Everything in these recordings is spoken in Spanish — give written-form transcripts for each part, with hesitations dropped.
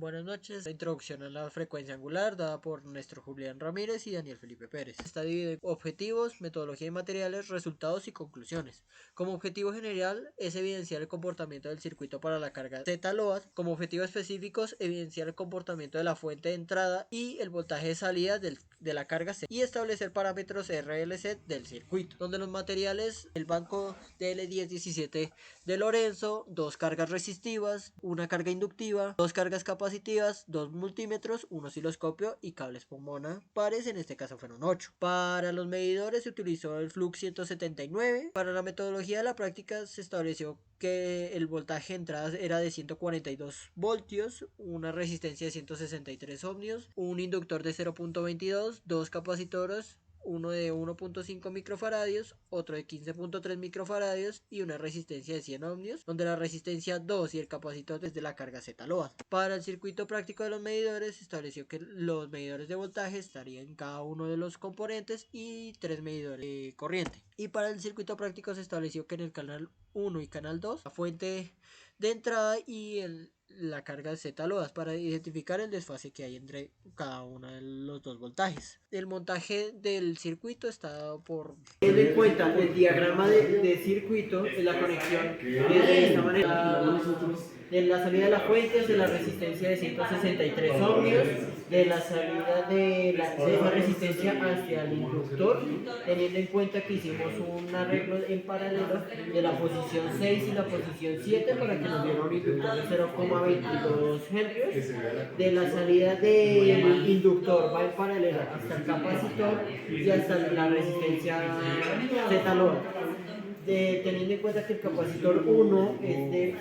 Buenas noches. La introducción a la frecuencia angular dada por Néstor Julián Ramírez y Daniel Felipe Pérez. Está dividido en objetivos, metodología y materiales, resultados y conclusiones. Como objetivo general es evidenciar el comportamiento del circuito para la carga Z-LOAD. Como objetivos específicos, evidenciar el comportamiento de la fuente de entrada y el voltaje de salida de la carga Z y establecer parámetros RLC del circuito, donde los materiales, el banco DL1017 de Lorenzo, dos cargas resistivas, una carga inductiva, dos cargas capacitivas, dos multímetros, un osciloscopio y cables pomona pares, en este caso fueron 8. Para los medidores se utilizó el Flux 179. Para la metodología de la práctica se estableció que el voltaje de entrada era de 142 voltios, una resistencia de 163 ohmios, un inductor de 0.22, dos capacitores, uno de 1.5 microfaradios, otro de 15.3 microfaradios y una resistencia de 100 ohmios, donde la resistencia 2 y el capacitor es de la carga Z-LOAD. Para el circuito práctico de los medidores se estableció que los medidores de voltaje estarían en cada uno de los componentes y 3 medidores de corriente. Y para el circuito práctico se estableció que en el canal 1 y canal 2 la fuente de entrada y la carga Z-LOAD para identificar el desfase que hay entre cada uno de los dos voltajes. El montaje del circuito está dado por... Teniendo en cuenta el diagrama de circuito, la conexión es de esta manera. De la salida de la fuente es de la resistencia de 163 ohmios, de la salida de esa resistencia hacia el inductor, teniendo en cuenta que hicimos un arreglo en paralelo de la posición 6 y la posición 7 para que nos diera un inductor de 0,22 Henry. De la salida del inductor va en paralelo hasta el capacitor y hasta la resistencia Z-LOAD. Teniendo en cuenta que el capacitor 1 es de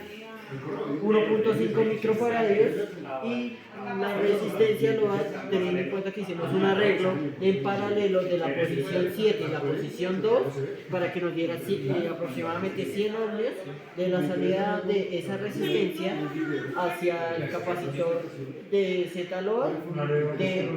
1.5 microfaradios y la resistencia LOAD, teniendo en cuenta que hicimos un arreglo en paralelo de la posición 7 y la posición 2 para que nos diera aproximadamente 100 ohmios de la salida de esa resistencia hacia el capacitor de Z-LOAD de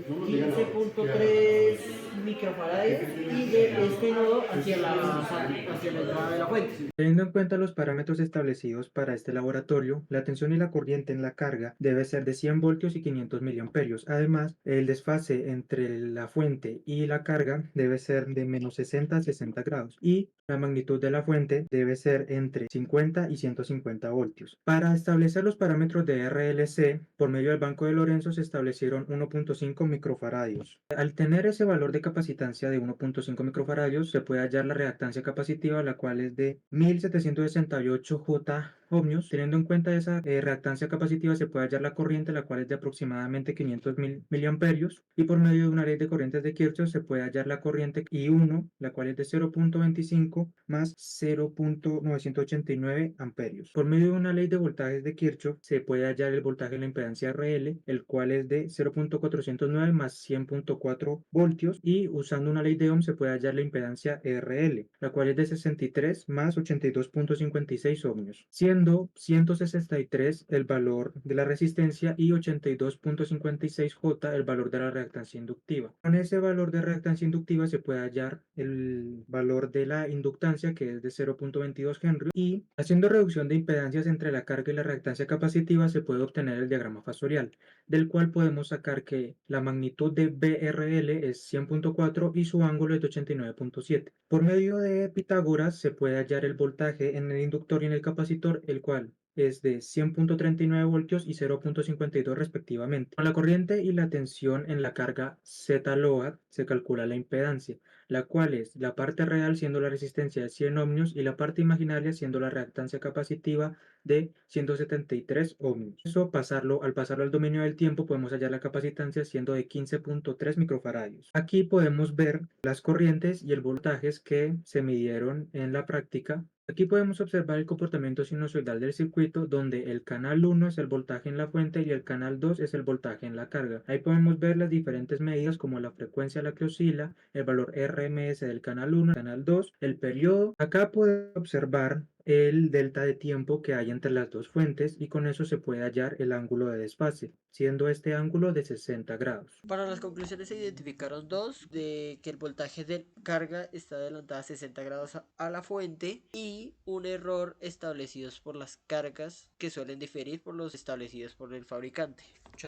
15.3 microfaradios y de este nodo hacia la entrada de la fuente. Teniendo en cuenta los parámetros establecidos para este laboratorio, la tensión y la corriente en la carga debe ser de 100 voltios y 500 miliamperios. Además, el desfase entre la fuente y la carga debe ser de menos 60 a 60 grados y la magnitud de la fuente debe ser entre 50 y 150 voltios. Para establecer los parámetros de RLC, por medio del banco de Lorenzo se establecieron 1.5 microfaradios. Al tener ese valor de capacitancia de 1.5 microfaradios, se puede hallar la reactancia capacitiva, la cual es de 1768 J ohmios. Teniendo en cuenta esa reactancia capacitiva, se puede hallar la corriente, la cual es de aproximadamente 500 miliamperios, y por medio de una ley de corrientes de Kirchhoff se puede hallar la corriente I1, la cual es de 0.25 más 0.989 amperios. Por medio de una ley de voltajes de Kirchhoff se puede hallar el voltaje de la impedancia RL, el cual es de 0.409 más 100.4 voltios, y usando una ley de Ohm se puede hallar la impedancia RL, la cual es de 63 más 82.56 ohmios, siendo 163 el valor de la resistencia y 82.56 J el valor de la reactancia inductiva. Con ese valor de reactancia inductiva se puede hallar el valor de la inductancia, que es de 0.22 Henry, y haciendo reducción de impedancias entre la carga y la reactancia capacitiva se puede obtener el diagrama fasorial, del cual podemos sacar que la magnitud de BRL es 100.4 y su ángulo es de 89.7. Por medio de Pitágoras se puede hallar el voltaje en el inductor y en el capacitor, el cual es de 100.39 voltios y 0.52 respectivamente. Con la corriente y la tensión en la carga Z-LOAD se calcula la impedancia, la cual es la parte real siendo la resistencia de 100 ohmios y la parte imaginaria siendo la reactancia capacitiva de 173 ohmios. Al pasarlo al dominio del tiempo podemos hallar la capacitancia siendo de 15.3 microfaradios. Aquí podemos ver las corrientes y el voltajes que se midieron en la práctica. Aquí podemos observar el comportamiento sinusoidal del circuito, donde el canal 1 es el voltaje en la fuente y el canal 2 es el voltaje en la carga. Ahí podemos ver las diferentes medidas como la frecuencia a la que oscila, el valor RMS del canal 1, el canal 2, el periodo. Acá podemos observar el delta de tiempo que hay entre las dos fuentes y con eso se puede hallar el ángulo de desfase, siendo este ángulo de 60 grados. Para las conclusiones se identificaron dos, de que el voltaje de carga está adelantada a 60 grados a la fuente y un error establecidos por las cargas que suelen diferir por los establecidos por el fabricante.